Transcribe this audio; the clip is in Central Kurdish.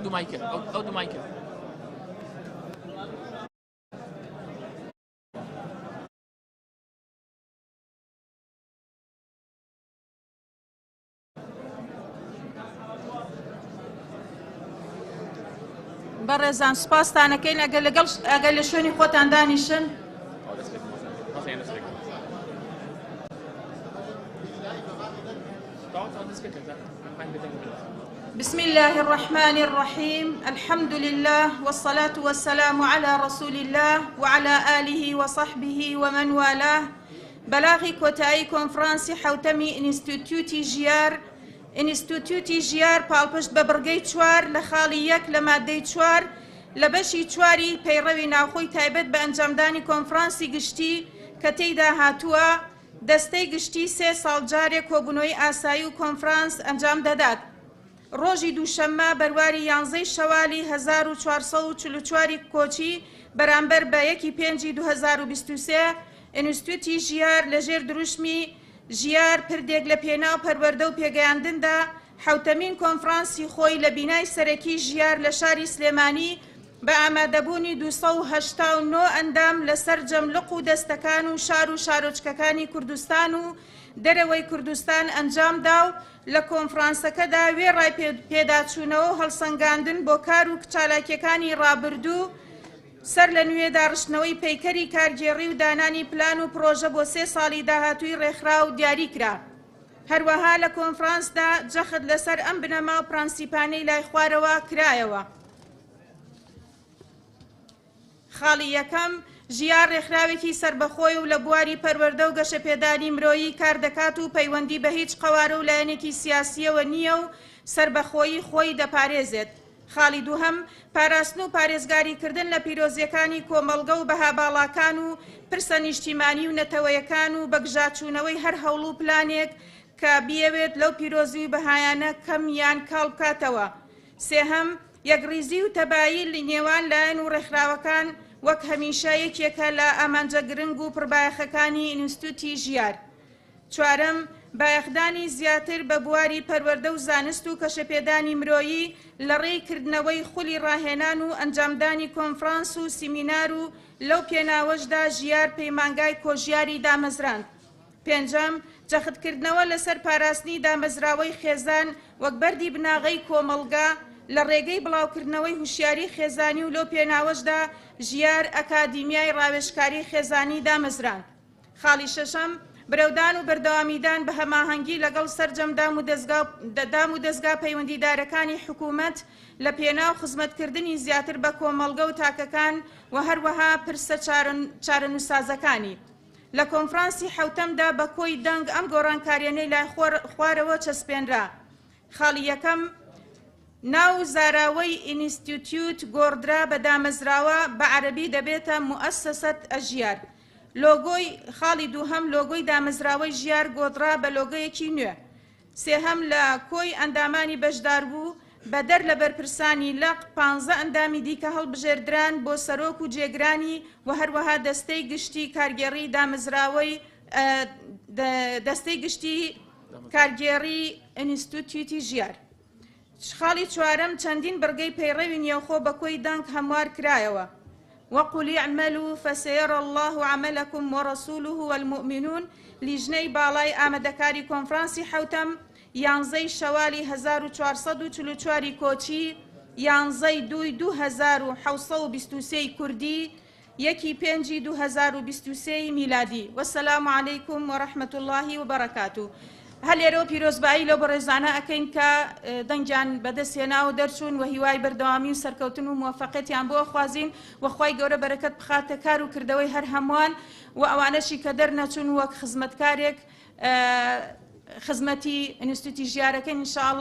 دو مایکە ئەو دو مایکە بەڕێزان سوپاستانەکەین ئەگەر لە شوێنی خۆتان دانیشن. بسم الله الرحمن الرحيم الحمد لله والصلاة والسلام على رسول الله وعلى آله وصحبه ومن والاه. بلاغي كوتاي كونفرانسي حوتمي ئینستیتوتی ژیار پاڵپشت بە بڕگەی 4 لە خاڵی 1 لە مادەی 4 لە بەشی 4 پەیڕەوی ناوخۆی تایبەت بە ئەنجامدانی کۆنفرانسی گشتی کە تێیدا هاتووە دەستەی گشتی 3 ساڵ جارێک کۆبوونەوەی ئاسایی و کۆنفرانس ئەنجام دەدات. ڕۆژی دووشەممە بەرواری 11 شەوالی 1444 کۆچی بەرامبەر بە 1/5/2023 ئینستیتوتی ژیار لەژێر دروشمی ژیار پردێک لە پێناو پەروەردە و پێگەیاندندا حوتەمین کۆنفرانسی خۆی لە بینای سەرەکی ژیار لە شاری سلێمانی بە ئامادەبوونی 289 ئەندام لەسەر جەملق و دەستەکان و شار و شارۆچکەکانی کوردستان و دەرەوەی کوردستان ئەنجامدا و لە کۆنفرانسەکەدا وێڕای پێداچوونەوە و هەڵسەنگاندن بۆ کار و چالاکیەکانی ڕابردوو سەر لە نوێ داڕشتنەوەی پەیکەری کارگێڕی و دانانی پلان و پرۆژە بۆ 3 ساڵی داهاتووی ڕێکخرا و دیاری کرا. هەروەها لە کۆنفرانسدا جەخت لەسەر ئەم بنەما و پرانسیپانەی لای خوارەوە کرایەوە. خاڵی یەکەم ژیار ڕێکخراوێکی سربەخۆی و لە بواری پەروەردە و گەشەپێدانی مرۆیی کار دەکات و پەیوەندی بە هیچ قەوارە و لایەنێکی سیاسیەوە نییە و سربەخۆیی خۆی دەپارێزێت. خاڵی دووهەم پاراستن و پارێزگاریکردن لە پیرۆزیەکانی کۆمەڵگە و بەهاباڵاکان و پرسە نیشتیمانی و نەتەوەیەکان و بەگژاچوونەوەی هەر هەوڵ و پلانێک کە بیەوێت لەو پیرۆزی و بەهایانە کەم یان کاڵ بکاتەوە. سێهەم یەکڕیزی و تەبایی لە نێوان لایەن و ڕێکخراوەکان وەک هەمیشە یەکێکە لە ئامانجە گرنگ و پڕبایەخەکانی ئینستیتوتی ژیار. چوارەم بایەخدانی زیاتر بە بواری پەروەردە و زانست و کەشەپێدانی مرۆیی لە ڕێکردنەوەی خولی ڕاهێنان و ئەنجامدانی کۆنفرانس و سیمینار و لەو پێناوەشدا ژیار پەیمانگای کۆژیاری دامەزراند. پێنجەم جەختکردنەوە لەسەر پاراستنی دامەزراوەی خێزان وەک بەردی بناغەی کۆمەڵگا لە ڕێگەی بڵاوکردنەوەی هوشیاری خێزانی و لەو پێناوەشدا ژیار ئەکادیمیای ڕاوێژکاری خێزانی دامەزراند. خاڵی شەشەم برەودان و بەردەوامیدان بە هەماهەنگی لەگەڵ سەرجەم دام و دەستگا پەیوەندیدارەکانی حکوومەت لە پێناو خزمەتکردنی زیاتر بە کۆمەڵگە و تاکەکان و هەروەها پرسە چارەنووسازەکانی. لە کۆنفرانسی حوتەمدا بە کۆی دەنگ ئەم گۆڕانکاریانەی لای خوارەوە چەسپێنرا. خاڵی یەکەم ناو زاراوەی ئینستیتیوت گۆڕدرا بە دامەزراوە بە عەرەبی دەبێتە موئەسسەسەت ئەژیار. لۆگۆی خاڵی دووهەم لۆگۆی دامەزراوەی ژیار گۆدرا بە لۆگۆیەکی نوێ. سێهەم لە کۆی ئەندامانی بەشدار بوو بە دەر لە بەرپرسانی لەق 15 ئەندامی دیکە هەڵبژێردران بۆ سەرۆک و جێگرانی و هەروەها دەستەی گشتی کارگێڕی دامەزراوەی دەستەی گشتی کارگێڕی ئینستیتوتی ژیار. خاڵی چوارەم چەندین بڕگەی پەیڕەوی نێوخۆ بە کۆی دەنگ هەموار کرایەوە. وقل اعملوا فسيرى الله عملكم ورسوله والمؤمنون لیژنەی باڵای ئامادەکاری کۆنفرانسی حوتەم 11 شەوالی 1444 کۆچی 11/2/2723 کوردی 1/5/2023 میلادی. وەسەلام عەلەیکم وەڕەحمەت الله وبەرەکاتوه. هەلێرەوە پیرۆزبایی لەو بەڕێزانە ئەکەین کە دەنگیان بەدەستهێناوە دەرچوون و هیوای بەردەوامی و سەرکەوتن و موفەقەتیان بۆ خوازین و خوای گەورە بەرەکەت بخاتە کار و کردەوەی هەر هەمووان و ئەوانەشی کە دەرنەچوون وەک خزمەتکارێک خزمەتی ئینستیتوتی ژیارەکەن ئینشاءالله